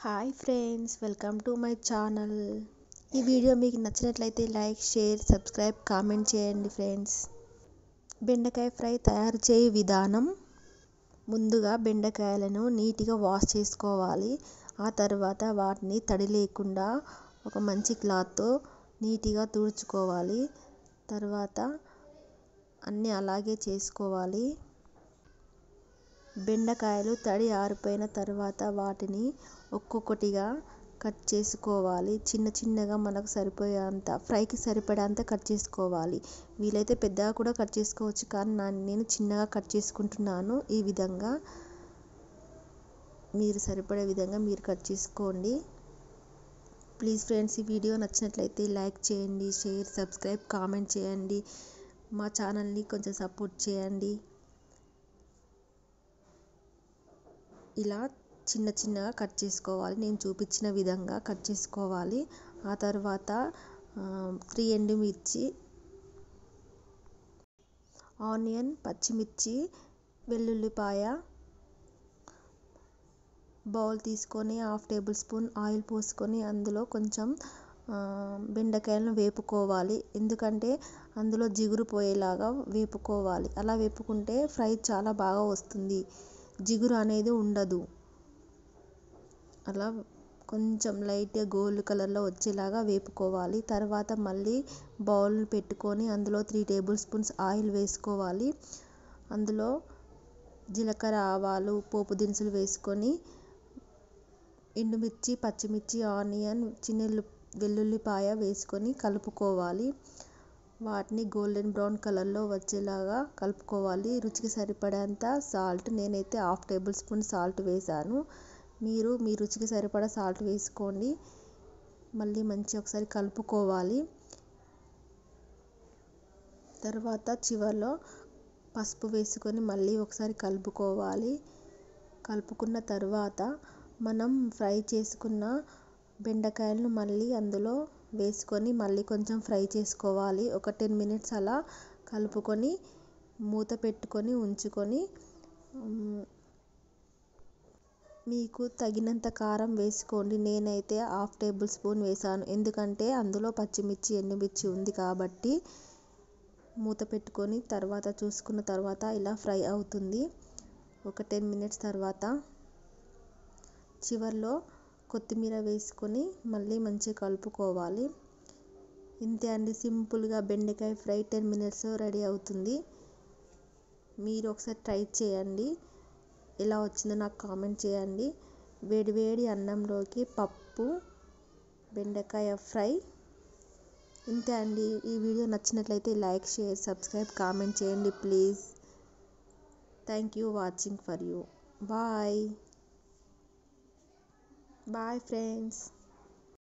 Hi friends, welcome to my channel. ఈ video మీకు నచ్చినట్లయితే లైక్, షేర్, సబ్స్క్రైబ్, కామెంట్ చేయండి ఫ్రెండ్స్. బెండకాయ ఫ్రై తయారు చేయు విధానం. ముందుగా బెండకాయలను నీట్గా వాష్ చేసుకోవాలి. ఆ తర్వాత వాటిని తడి లేకుండా ఒక మంచి క్లాత్తో నీట్గా తుడుచుకోవాలి. తర్వాత అన్నీ అలాగే చేసుకోవాలి. బెండకాయలు తడి ఆరిపోయిన తర్వాత వాటిని ఒక్కొక్కటిగా కట్ చేసుకోవాలి. చిన్న చిన్నగా మనకు సరిపోయేంత, ఫ్రైకి సరిపడేంత కట్ చేసుకోవాలి. వీలైతే పెద్దగా కూడా కట్ చేసుకోవచ్చు, కానీ నేను చిన్నగా కట్ చేసుకుంటున్నాను. ఈ విధంగా మీరు సరిపడే విధంగా మీరు కట్ చేసుకోండి. ప్లీజ్ ఫ్రెండ్స్, ఈ వీడియో నచ్చినట్లయితే లైక్ చేయండి, షేర్, సబ్స్క్రైబ్, కామెంట్ చేయండి. మా ఛానల్ని కొంచెం సపోర్ట్ చేయండి. ఇలా చిన్న చిన్నగా కట్ చేసుకోవాలి. నేను చూపించిన విధంగా కట్ చేసుకోవాలి. ఆ తర్వాత 3 ఎండుమిర్చి, ఆనియన్, పచ్చిమిర్చి, వెల్లుల్లిపాయ బౌల్ తీసుకొని 1/2 టేబుల్ స్పూన్ ఆయిల్ పోసుకొని అందులో కొంచెం బెండకాయలను వేపుకోవాలి. ఎందుకంటే అందులో జిగురు పోయేలాగా వేపుకోవాలి. అలా వేపుకుంటే ఫ్రై చాలా బాగా వస్తుంది, జిగురు అనేది ఉండదు. అలా కొంచెం లైట్గా గోల్డ్ కలర్లో వచ్చేలాగా వేపుకోవాలి. తర్వాత మళ్ళీ బౌల్ పెట్టుకొని అందులో 3 టేబుల్ స్పూన్స్ ఆయిల్ వేసుకోవాలి. అందులో జీలకర్ర, ఆవాలు, పోపు దినుసులు వేసుకొని ఎండుమిర్చి, పచ్చిమిర్చి, ఆనియన్, వెల్లుల్లిపాయ వేసుకొని కలుపుకోవాలి. వాటిని గోల్డెన్ బ్రౌన్ కలర్లో వచ్చేలాగా కలుపుకోవాలి. రుచికి సరిపడేంత సాల్ట్, నేనైతే 1/2 టేబుల్ స్పూన్ సాల్ట్ వేసాను. మీరు మీ రుచికి సరిపడా సాల్ట్ వేసుకోండి. మళ్ళీ మంచిగా ఒకసారి కలుపుకోవాలి. తర్వాత చివర్లో పసుపు వేసుకొని మళ్ళీ ఒకసారి కలుపుకోవాలి. కలుపుకున్న తర్వాత మనం ఫ్రై చేసుకున్న బెండకాయలను మళ్ళీ అందులో వేసుకొని మళ్ళీ కొంచెం ఫ్రై చేసుకోవాలి. ఒక 10 మినిట్స్ అలా కలుపుకొని మూత పెట్టుకొని ఉంచుకొని మీకు తగినంత కారం వేసుకోండి. నేనైతే 1/2 టేబుల్ స్పూన్ వేసాను, ఎందుకంటే అందులో పచ్చిమిర్చి, ఎండుమిర్చి ఉంది కాబట్టి. మూత పెట్టుకొని తర్వాత చూసుకున్న తర్వాత ఇలా ఫ్రై అవుతుంది. ఒక 10 మినిట్స్ తర్వాత చివర్లో కొత్తిమీర వేసుకొని మళ్ళీ మంచిగా కలుపుకోవాలి. ఇంతే అండి, సింపుల్గా బెండకాయ ఫ్రై 10 మినిట్స్లో రెడీ అవుతుంది. మీరు ఒకసారి ట్రై చేయండి. ఎలా వచ్చిందో నాకు కామెంట్ చేయండి. వేడి వేడి అన్నంలోకి పప్పు బెండకాయ ఫ్రై. ఇంతే అండి. ఈ వీడియో నచ్చినట్లయితే లైక్, షేర్, సబ్స్క్రైబ్, కామెంట్ చేయండి please. Thank you watching for you. Bye friends.